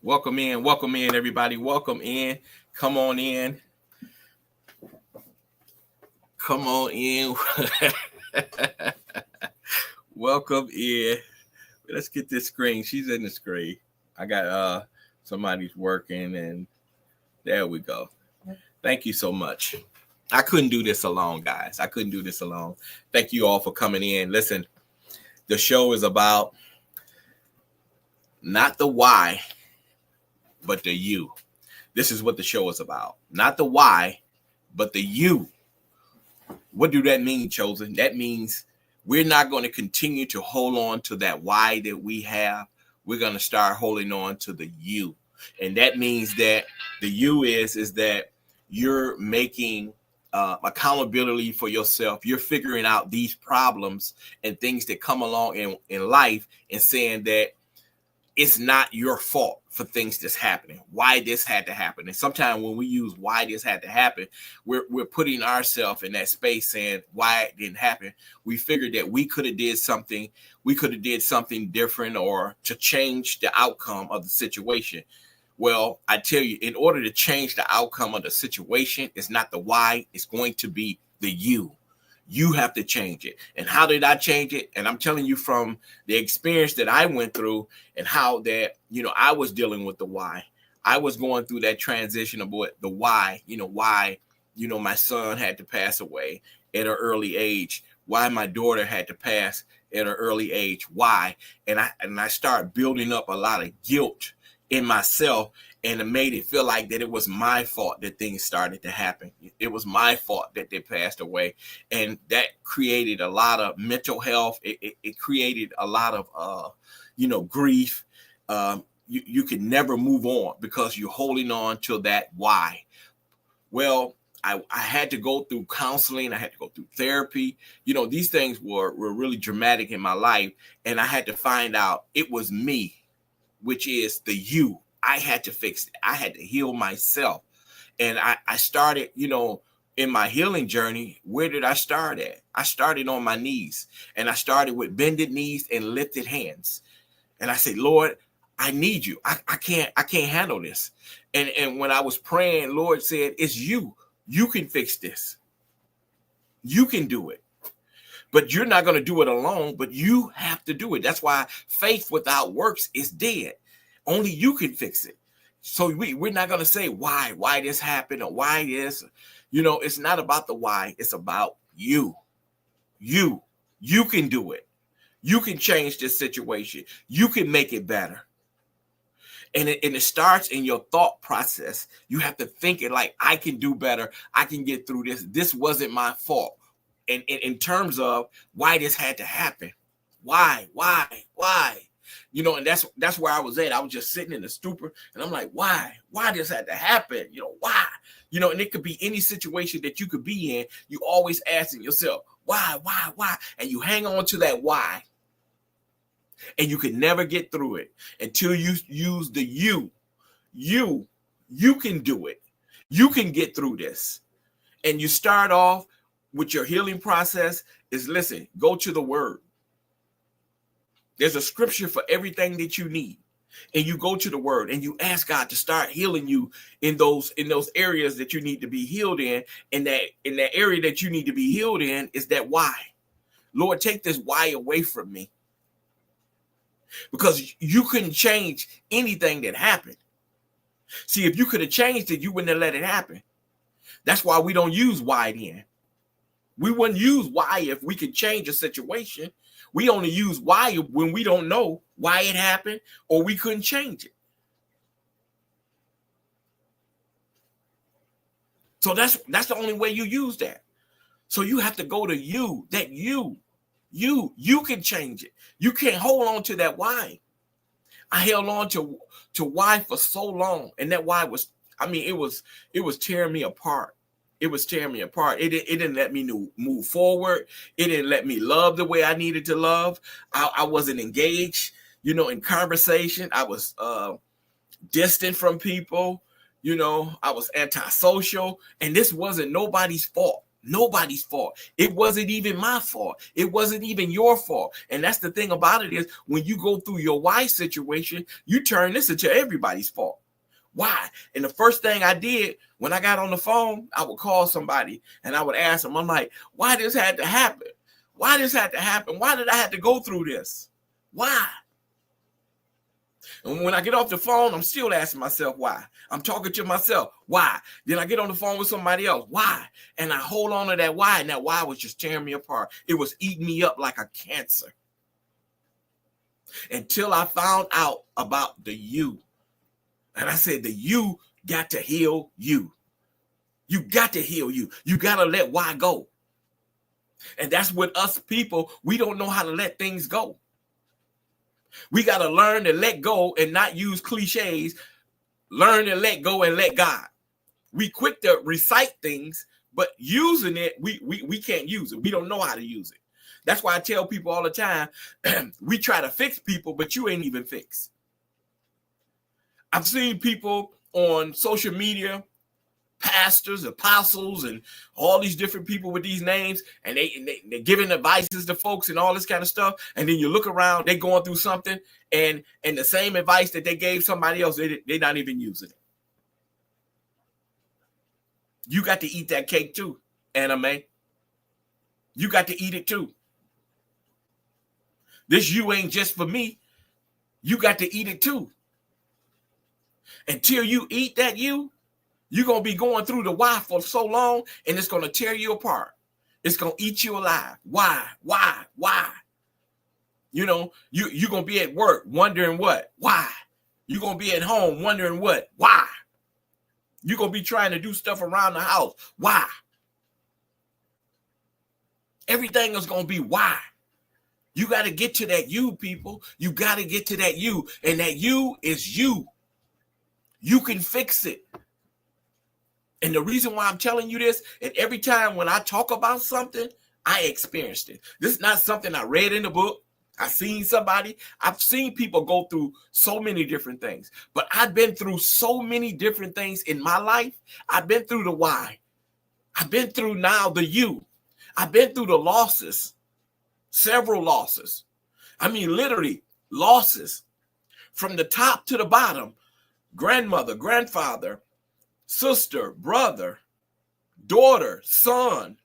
Welcome in, everybody. Welcome in. Come on in. Come on in. Welcome in. Let's get this screen. She's in the screen. I got somebody's working, and there we go. Thank you so much. I couldn't do this alone, guys. I couldn't do this alone. Thank you all for coming in. Listen, the show is about not the why, but the you. This is what the show is about. Not the why, but the you. What do that mean, Chosen? That means we're not going to continue to hold on to that why that we have. We're going to start holding on to the you. And that means that the you is that you're making accountability for yourself. You're figuring out these problems and things that come along in life and saying that it's not your fault for things that's happening, why this had to happen. And sometimes when we use why this had to happen, we're putting ourselves in that space saying why it didn't happen. We figured that we could have did something different or to change the outcome of the situation. Well, I tell you, in order to change the outcome of the situation, it's not the why, it's going to be the you. You have to change it. And how did I change it? And I'm telling you from the experience that I went through and how that, I was dealing with the why. I was going through that transition of what the why, why, my son had to pass away at an early age, why my daughter had to pass at an early age, why. And I started building up a lot of guilt in myself, and it made it feel like that it was my fault that things started to happen. It was my fault that they passed away. And that created a lot of mental health. It created a lot of, grief. You can never move on because you're holding on to that why. Well, I had to go through counseling. I had to go through therapy. These things were really dramatic in my life. And I had to find out it was me, which is the you. I had to fix it. I had to heal myself. And I started, in my healing journey, where did I start at? I started on my knees, and I started with bended knees and lifted hands. And I said, Lord, I need you. I can't handle this. And when I was praying, Lord said, it's you. You can fix this. You can do it. But you're not going to do it alone, but you have to do it. That's why faith without works is dead. Only you can fix it. So we're not going to say why this happened or why this. It's not about the why. It's about you. You can do it. You can change this situation. You can make it better. And it starts in your thought process. You have to think it like, I can do better. I can get through this. This wasn't my fault. And in terms of why this had to happen. Why? And that's where I was at. I was just sitting in the stupor, and I'm like, why this had to happen? Why? And it could be any situation that you could be in. You always asking yourself, why? And you hang on to that why. And you can never get through it until you use the you. You can do it. You can get through this. And you start off with your healing process is, listen, go to the word. There's a scripture for everything that you need. And you go to the word and you ask God to start healing you in those areas that you need to be healed in. And that in that area that you need to be healed in is that why. Lord, take this why away from me. Because you couldn't change anything that happened. See, if you could have changed it, you wouldn't have let it happen. That's why we don't use why then. We wouldn't use why if we could change a situation. We only use why when we don't know why it happened or we couldn't change it. So that's the only way you use that. So you have to go to you, that you can change it. You can't hold on to that why. I held on to why for so long, and that why was, it was tearing me apart. It was tearing me apart. It didn't let me move forward. It didn't let me love the way I needed to love. I wasn't engaged, in conversation. I was distant from people. I was antisocial. And this wasn't nobody's fault. Nobody's fault. It wasn't even my fault. It wasn't even your fault. And that's the thing about it is when you go through your why situation, you turn this into everybody's fault. Why? And the first thing I did when I got on the phone, I would call somebody and I would ask them, I'm like, why this had to happen? Why this had to happen? Why did I have to go through this? Why? And when I get off the phone, I'm still asking myself why. I'm talking to myself, why? Then I get on the phone with somebody else, why? And I hold on to that why, and that why was just tearing me apart. It was eating me up like a cancer. Until I found out about the you. And I said, the you got to heal you. You got to heal you. You got to let why go. And that's with us people. We don't know how to let things go. We got to learn to let go and not use cliches. Learn to let go and let God. We quick to recite things, but using it, we can't use it. We don't know how to use it. That's why I tell people all the time, we try to fix people, but you ain't even fixed. I've seen people on social media, pastors, apostles, and all these different people with these names, and they're giving advices to folks and all this kind of stuff. And then you look around, they're going through something, and the same advice that they gave somebody else, they're not even using it. You got to eat that cake too, Anna Mae. You got to eat it too. This you ain't just for me. You got to eat it too. Until you eat that you're going to be going through the why for so long, and it's going to tear you apart. It's going to eat you alive. Why? You know, you're going to be at work wondering what? Why? You're going to be at home wondering what? Why? You're going to be trying to do stuff around the house. Why? Everything is going to be why. You got to get to that you, people. You got to get to that you, and that you is you. You can fix it. And the reason why I'm telling you this, and every time when I talk about something, I experienced it. This is not something I read in the book. I've seen somebody. I've seen people go through so many different things. But I've been through so many different things in my life. I've been through the why. I've been through now the you. I've been through the losses. Several losses. I mean, literally losses. From the top to the bottom. Grandmother, grandfather, sister, brother, daughter, son.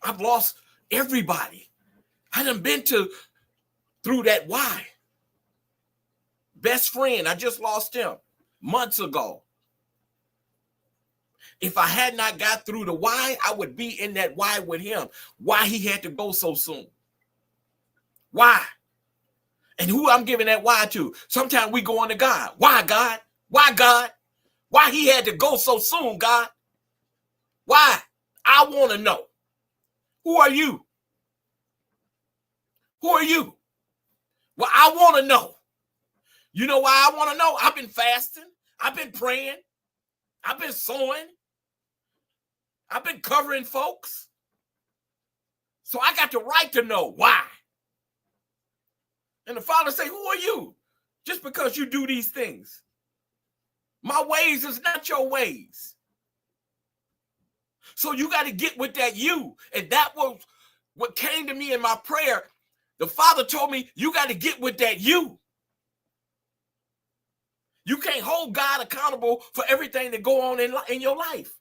I've lost everybody. I done been through that why. Best friend, I just lost him months ago. If I had not got through the why, I would be in that why with him. Why he had to go so soon. Why? And who I'm giving that why to? Sometimes we go on to God. Why, God? Why, God? Why he had to go so soon, God? Why? I want to know. Who are you? Who are you? Well, I want to know. You know why I want to know? I've been fasting. I've been praying. I've been sowing. I've been covering folks. So I got the right to know why. And the Father say, who are you? Just because you do these things. My ways is not your ways. So you got to get with that you. And that was what came to me in my prayer. The Father told me, you got to get with that you. You can't hold God accountable for everything that go on in your life.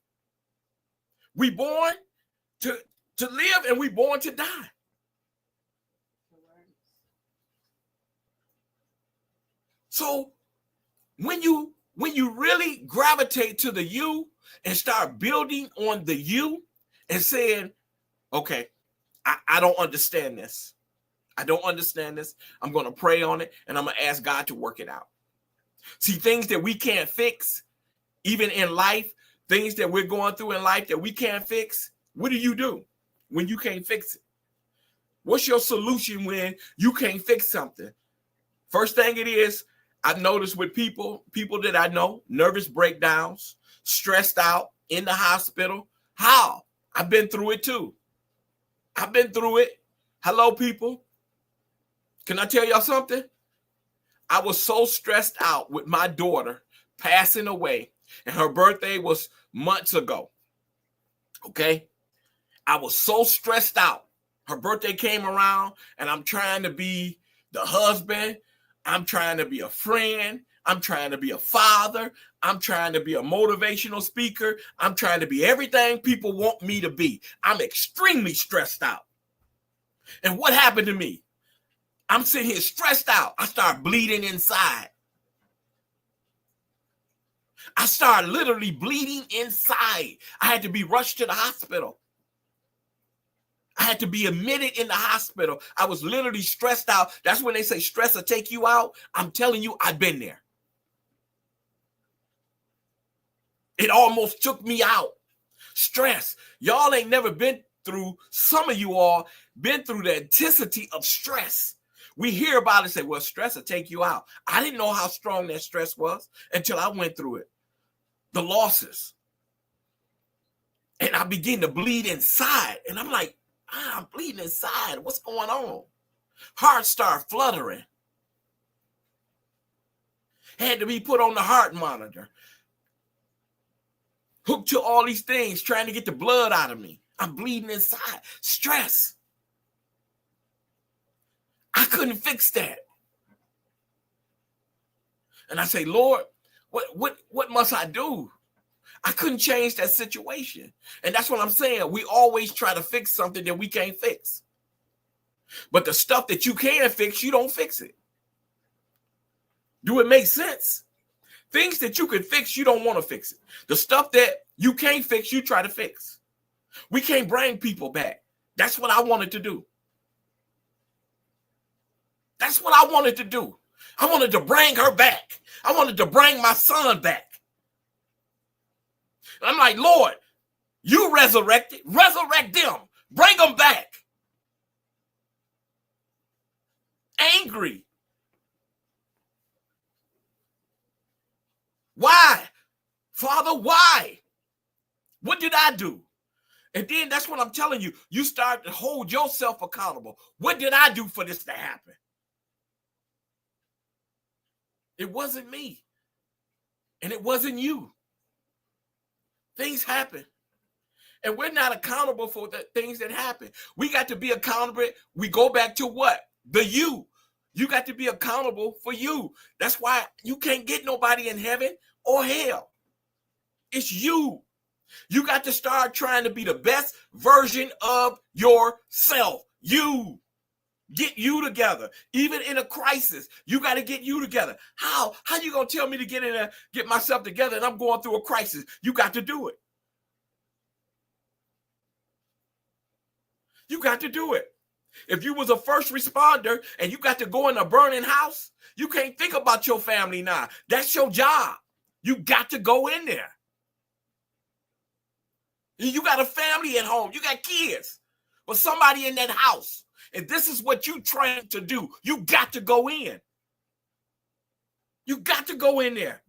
We born to live and we born to die. So when you really gravitate to the you and start building on the you and saying, okay, I don't understand this. I don't understand this. I'm going to pray on it and I'm going to ask God to work it out. See, things that we can't fix, even in life, things that we're going through in life that we can't fix, what do when you can't fix it? What's your solution when you can't fix something? First thing it is, I've noticed with people that I know, nervous breakdowns, stressed out, in the hospital. How? I've been through it too. I've been through it. Hello, people. Can I tell y'all something? I was so stressed out with my daughter passing away, and her birthday was months ago. Okay. I was so stressed out. Her birthday came around and I'm trying to be the husband. I'm trying to be a friend. I'm trying to be a father. I'm trying to be a motivational speaker. I'm trying to be everything people want me to be. I'm extremely stressed out. And what happened to me? I'm sitting here stressed out. I start bleeding inside. I started literally bleeding inside. I had to be rushed to the hospital. I had to be admitted in the hospital. I was literally stressed out. That's when they say stress will take you out. I'm telling you, I've been there. It almost took me out. Stress. Y'all ain't never been through, some of you all been through the intensity of stress. We hear about it and say, well, stress will take you out. I didn't know how strong that stress was until I went through it. The losses. And I began to bleed inside. And I'm like, I'm bleeding inside. What's going on? Heart started fluttering. Had to be put on the heart monitor. Hooked to all these things, trying to get the blood out of me. I'm bleeding inside. Stress. I couldn't fix that. And I say, Lord, what must I do? I couldn't change that situation. And that's what I'm saying. We always try to fix something that we can't fix. But the stuff that you can fix, you don't fix it. Do it make sense? Things that you can fix, you don't want to fix it. The stuff that you can't fix, you try to fix. We can't bring people back. That's what I wanted to do. That's what I wanted to do. I wanted to bring her back. I wanted to bring my son back. I'm like, Lord, you resurrected. Resurrect them. Bring them back. Angry. Why? Father, why? What did I do? And then that's what I'm telling you. You start to hold yourself accountable. What did I do for this to happen? It wasn't me. And it wasn't you. Things happen. And we're not accountable for the things that happen. We got to be accountable. We go back to what? The you. You got to be accountable for you. That's why you can't get nobody in heaven or hell. It's you. You got to start trying to be the best version of yourself. You. Get you together. Even in a crisis, you got to get you together. How you going to tell me to get in there, get myself together, and I'm going through a crisis? You got to do it. You got to do it. If you was a first responder and you got to go in a burning house, you can't think about your family now. That's your job. You got to go in there. You got a family at home. You got kids. But somebody in that house. And this is what you trained to do. You got to go in. You got to go in there.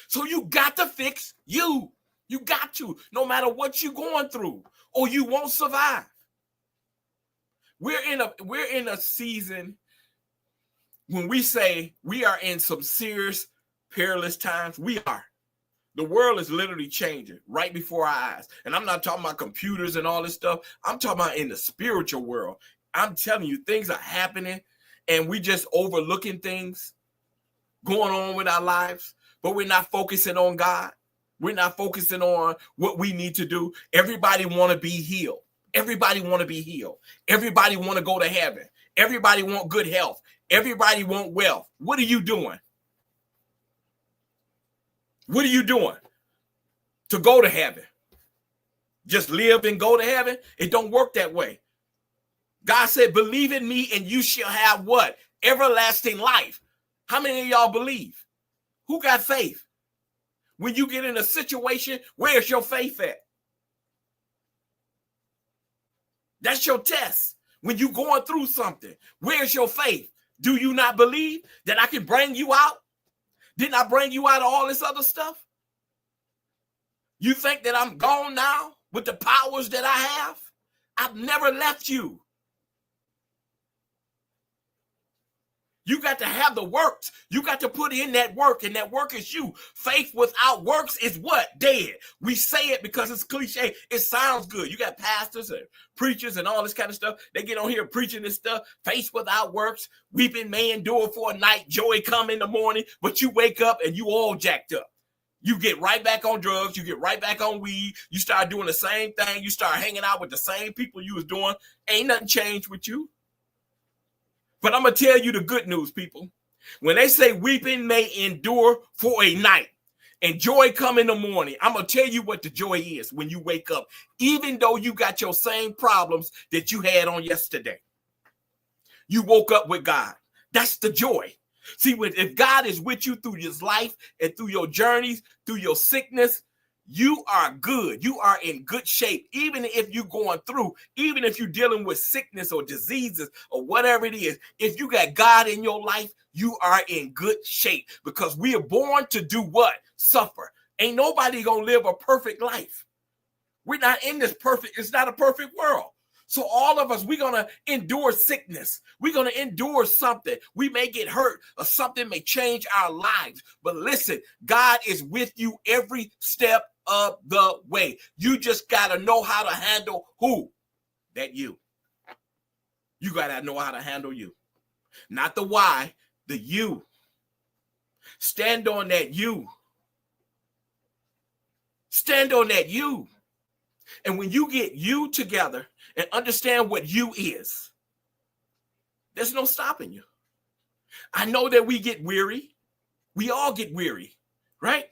So you got to fix you. You got to, no matter what you're going through, or you won't survive. We're in a season when we say we are in some serious, perilous times. We are. The world is literally changing right before our eyes. And I'm not talking about computers and all this stuff. I'm talking about in the spiritual world. I'm telling you, things are happening and we just overlooking things going on with our lives, but we're not focusing on God. We're not focusing on what we need to do. Everybody want to be healed. Everybody want to be healed. Everybody want to go to heaven. Everybody want good health. Everybody want wealth. What are you doing? What are you doing to go to heaven? Just live and go to heaven? It don't work that way. God said, believe in me and you shall have what? Everlasting life. How many of y'all believe? Who got faith? When you get in a situation, where's your faith at? That's your test. When you're going through something, where's your faith? Do you not believe that I can bring you out? Didn't I bring you out of all this other stuff? You think that I'm gone now with the powers that I have? I've never left you. You got to have the works. You got to put in that work, and that work is you. Faith without works is what? Dead. We say it because it's cliche. It sounds good. You got pastors and preachers and all this kind of stuff. They get on here preaching this stuff. Faith without works. Weeping may endure for a night. Joy come in the morning. But you wake up and you all jacked up. You get right back on drugs. You get right back on weed. You start doing the same thing. You start hanging out with the same people you was doing. Ain't nothing changed with you. But I'm going to tell you the good news, people. When they say weeping may endure for a night and joy come in the morning, I'm going to tell you what the joy is when you wake up, even though you got your same problems that you had on yesterday. You woke up with God. That's the joy. See, if God is with you through this life and through your journeys, through your sickness, you are good. You are in good shape. Even if you're going through, even if you're dealing with sickness or diseases or whatever it is, if you got God in your life, you are in good shape, because we are born to do what? Suffer. Ain't nobody going to live a perfect life. We're not in this perfect. It's not a perfect world. So all of us, we're going to endure sickness. We're going to endure something. We may get hurt or something may change our lives. But listen, God is with you every step of the way. You just got to know how to handle who? That you. You got to know how to handle you. Not the why, the you. Stand on that you. Stand on that you. And when you get you together and understand what you is, there's no stopping you. I know that we get weary. We all get weary, right?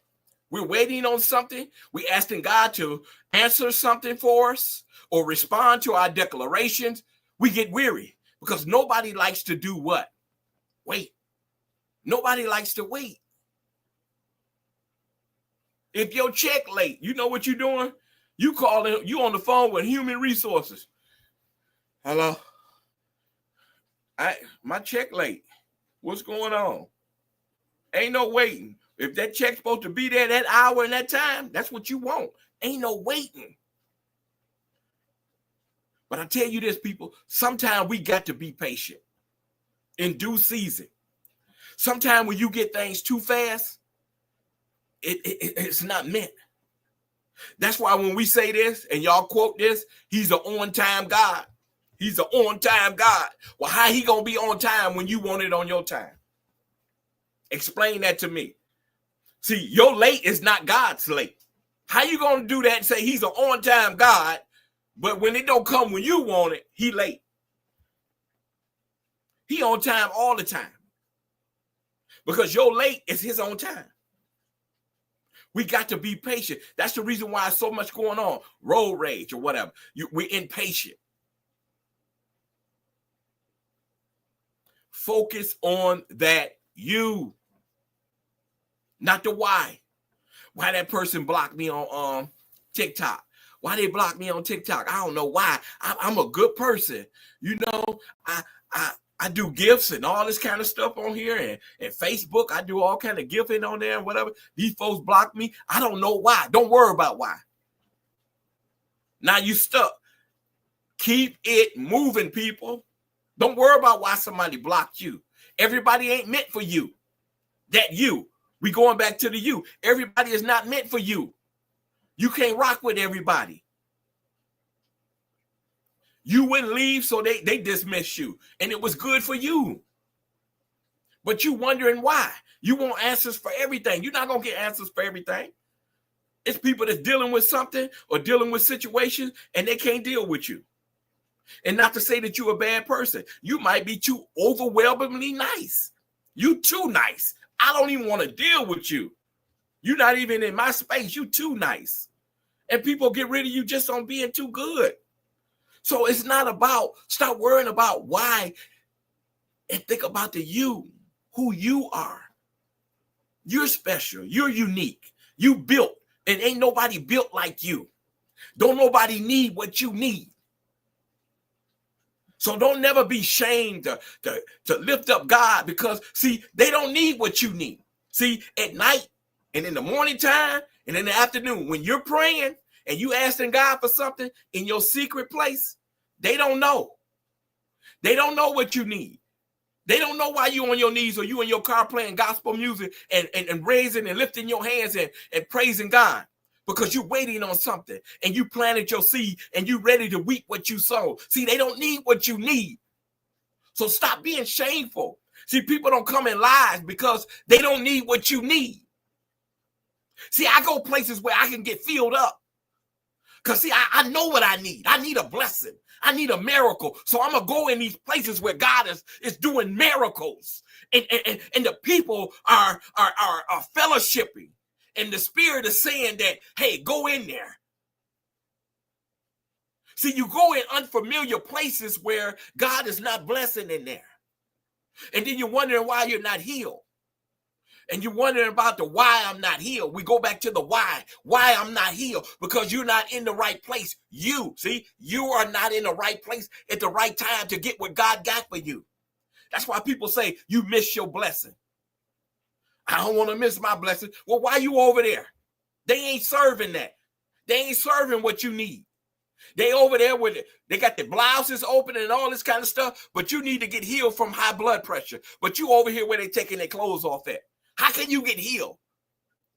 We're waiting on something. We're asking God to answer something for us or respond to our declarations. We get weary because nobody likes to do what? Wait. Nobody likes to wait. If your check late, you know what you're doing? You calling, you on the phone with human resources. Hello. My check late. What's going on? Ain't no waiting. If that check's supposed to be there that hour and that time, that's what you want. Ain't no waiting. But I tell you this, people, sometimes we got to be patient in due season. Sometimes when you get things too fast, it's not meant. That's why when we say this and y'all quote this, he's an on-time God. He's an on-time God. Well, how he going to be on time when you want it on your time? Explain that to me. See, your late is not God's late. How you going to do that and say he's an on-time God, but when it don't come when you want it, he late? He on time all the time. Because your late is his on time. We got to be patient. That's the reason why so much going on. Road rage or whatever. We're impatient. Focus on that you. Not the why. Why that person blocked me on TikTok. Why they blocked me on TikTok? I don't know why. I'm a good person. You know, I do gifts and all this kind of stuff on here, and Facebook. I do all kind of gifting on there and whatever. These folks block me. I don't know why. Don't worry about why. Now you stuck. Keep it moving, people. Don't worry about why somebody blocked you. Everybody ain't meant for you. That you. We going back to the you. Everybody is not meant for you. You can't rock with everybody. You wouldn't leave, so they dismissed you. And it was good for you. But you wondering why. You want answers for everything. You're not going to get answers for everything. It's people that's dealing with something or dealing with situations, and they can't deal with you. And not to say that you're a bad person. You might be too overwhelmingly nice. You too nice. I don't even want to deal with you. You're not even in my space. You too nice. And people get rid of you just on being too good. So it's not about, stop worrying about why and think about the you, who you are. You're special. You're unique. You built, and ain't nobody built like you. Don't nobody need what you need. So don't never be ashamed to lift up God, because, see, they don't need what you need. See, at night and in the morning time and in the afternoon, when you're praying and you asking God for something in your secret place, they don't know. They don't know what you need. They don't know why you on your knees or you in your car playing gospel music and raising and lifting your hands and praising God. Because you're waiting on something and you planted your seed and you ready to reap what you sow. See, they don't need what you need. So stop being shameful. See, people don't come in lies because they don't need what you need. See, I go places where I can get filled up. Because, see, I know what I need. I need a blessing. I need a miracle. So I'm going to go in these places where God is doing miracles. And the people are fellowshipping. And the Spirit is saying that, hey, go in there. See, you go in unfamiliar places where God is not blessing in there. And then you're wondering why you're not healed. And you're wondering about the why I'm not healed. We go back to the why I'm not healed, because you're not in the right place. You are not in the right place at the right time to get what God got for you. That's why people say you miss your blessing. I don't want to miss my blessing. Well, why you over there? They ain't serving that. They ain't serving what you need. They over there with it. They got the blouses open and all this kind of stuff, but you need to get healed from high blood pressure. But you over here where they taking their clothes off at. How can you get healed?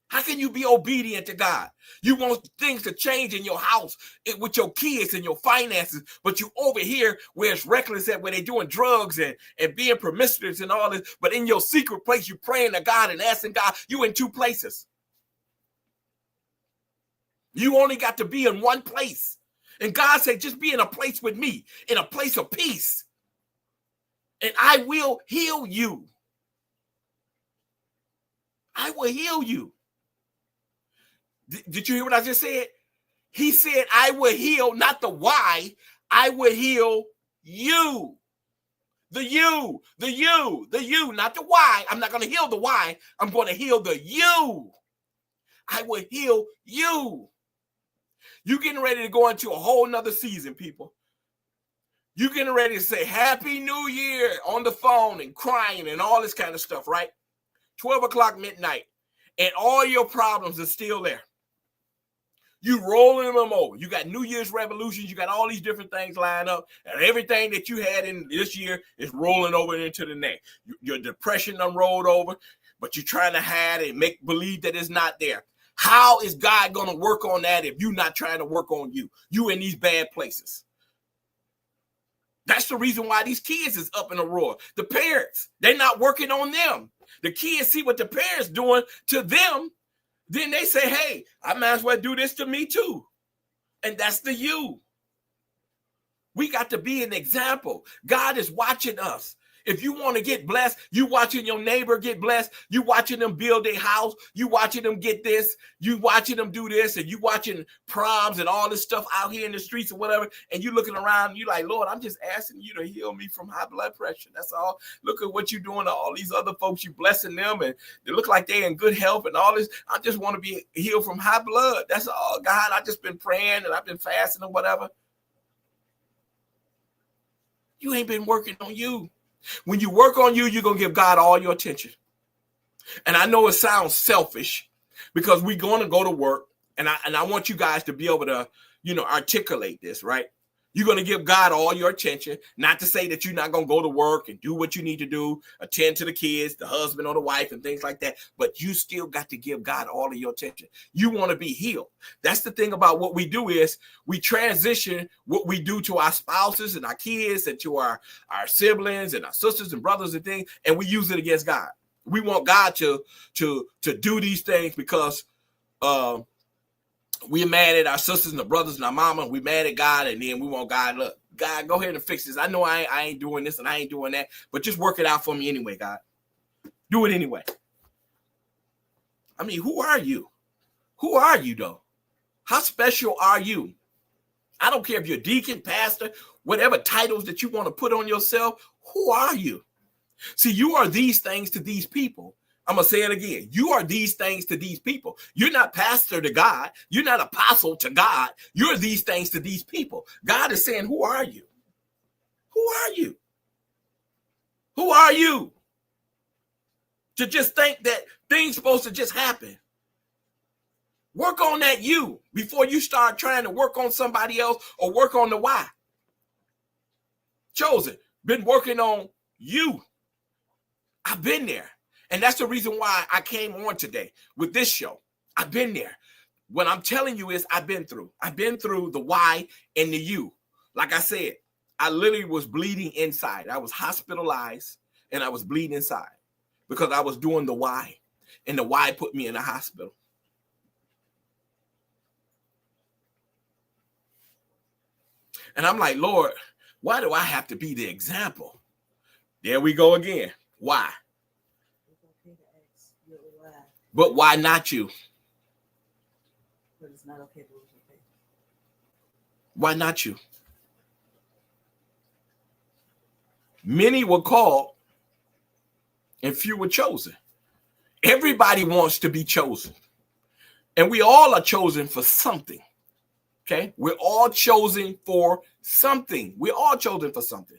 How can you be obedient to God? You want things to change in your house with your kids and your finances, but you over here where it's reckless at, where they're doing drugs and being promiscuous and all this. But in your secret place, you praying to God and asking God. You in two places. You only got to be in one place. And God said, just be in a place with me, in a place of peace. And I will heal you. I will heal you. Did you hear what I just said? He said, I will heal, not the why. I will heal you. The you, not the why. I'm not going to heal the why. I'm going to heal the you. I will heal you. You getting ready to go into a whole nother season, people. You getting ready to say Happy New Year on the phone and crying and all this kind of stuff, right? 12 o'clock midnight, and all your problems are still there. You rolling them over. You got New Year's resolutions. You got all these different things lined up, and everything that you had in this year is rolling over into the next. Your depression done rolled over, but you're trying to hide and make believe that it's not there. How is God going to work on that if you're not trying to work on you? You in these bad places. That's the reason why these kids is up in a roar. The parents, they're not working on them. The kids see what the parents doing to them. Then they say, hey, I might as well do this to me too. And that's the you. We got to be an example. God is watching us. If you want to get blessed, you watching your neighbor get blessed. You watching them build their house. You watching them get this. You watching them do this. And you watching proms and all this stuff out here in the streets or whatever. And you looking around and you like, Lord, I'm just asking you to heal me from high blood pressure. That's all. Look at what you're doing to all these other folks. You blessing them and they look like they're in good health and all this. I just want to be healed from high blood. That's all, God. I just been praying and I've been fasting or whatever. You ain't been working on you. When you work on you, you're going to give God all your attention. And I know it sounds selfish because we're going to go to work. And I want you guys to be able to, articulate this, right? You're going to give God all your attention, not to say that you're not going to go to work and do what you need to do, attend to the kids, the husband or the wife and things like that. But you still got to give God all of your attention. You want to be healed. That's the thing about what we do is we transition what we do to our spouses and our kids and to our siblings and our sisters and brothers and things, and we use it against God. We want God to do these things because we're mad at our sisters and the brothers and our mama. We mad at God, and then we want God, look, God, go ahead and fix this. I know I ain't doing this and I ain't doing that, but just work it out for me anyway, God. Do it anyway. I mean, who are you? Who are you, though? How special are you? I don't care if you're deacon, pastor, whatever titles that you want to put on yourself. Who are you? See, you are these things to these people. I'm going to say it again. You are these things to these people. You're not pastor to God. You're not apostle to God. You're these things to these people. God is saying, who are you? Who are you? Who are you? To just think that things supposed to just happen. Work on that you before you start trying to work on somebody else or work on the why. Chosen, been working on you. I've been there. And that's the reason why I came on today with this show. I've been there. What I'm telling you is I've been through the why and the you. Like I said, I literally was bleeding inside. I was hospitalized and I was bleeding inside because I was doing the why. And the why put me in the hospital. And I'm like, Lord, why do I have to be the example? There we go again. Why? But why not you? But it's not okay to lose your faith. Why not you? Many were called and few were chosen. Everybody wants to be chosen. And we all are chosen for something. Okay? We're all chosen for something. We're all chosen for something.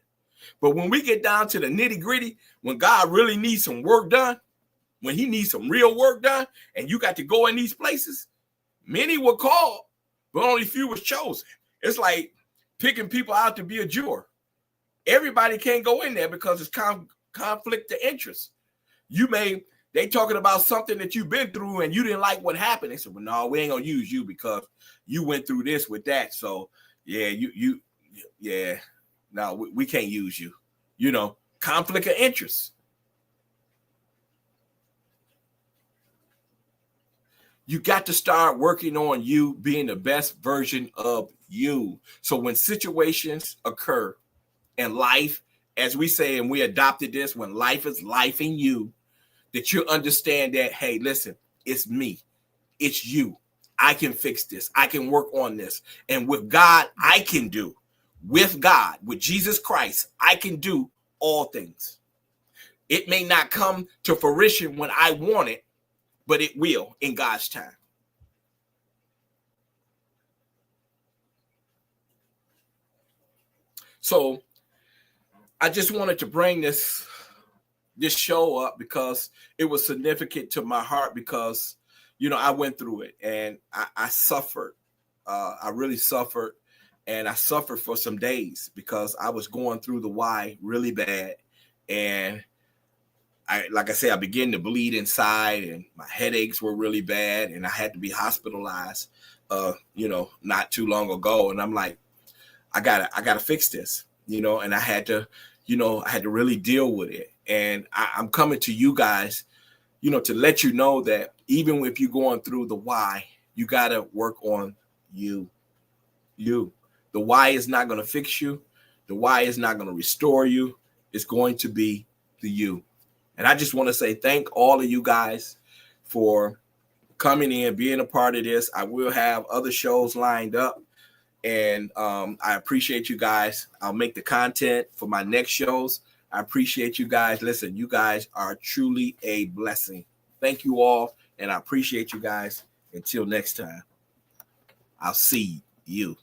But when we get down to the nitty-gritty, when God really needs some work done, when he needs some real work done, and you got to go in these places, many were called, but only few was chosen. It's like picking people out to be a juror. Everybody can't go in there because it's conflict of interest. They talking about something that you've been through and you didn't like what happened. They said, well, no, we ain't gonna use you because you went through this with that. So yeah, no, we can't use you. You know, conflict of interest. You got to start working on you being the best version of you. So when situations occur in life, as we say, and we adopted this, when life is life in you, that you understand that, hey, listen, it's me. It's you. I can fix this. I can work on this. And with God, I can do. With God, with Jesus Christ, I can do all things. It may not come to fruition when I want it, but it will in God's time. So I just wanted to bring this show up because it was significant to my heart because, you know, I went through it and I suffered. I really suffered, and I suffered for some days because I was going through the why really bad. And like I said, I began to bleed inside and my headaches were really bad and I had to be hospitalized, not too long ago. And I'm like, I gotta fix this, and I had to really deal with it. And I'm coming to you guys, to let you know that even if you're going through the why, you got to work on you. The why is not going to fix you. The why is not going to restore you. It's going to be the you. And I just want to say thank all of you guys for coming in, being a part of this. I will have other shows lined up. And I appreciate you guys. I'll make the content for my next shows. I appreciate you guys. Listen, you guys are truly a blessing. Thank you all. And I appreciate you guys. Until next time, I'll see you.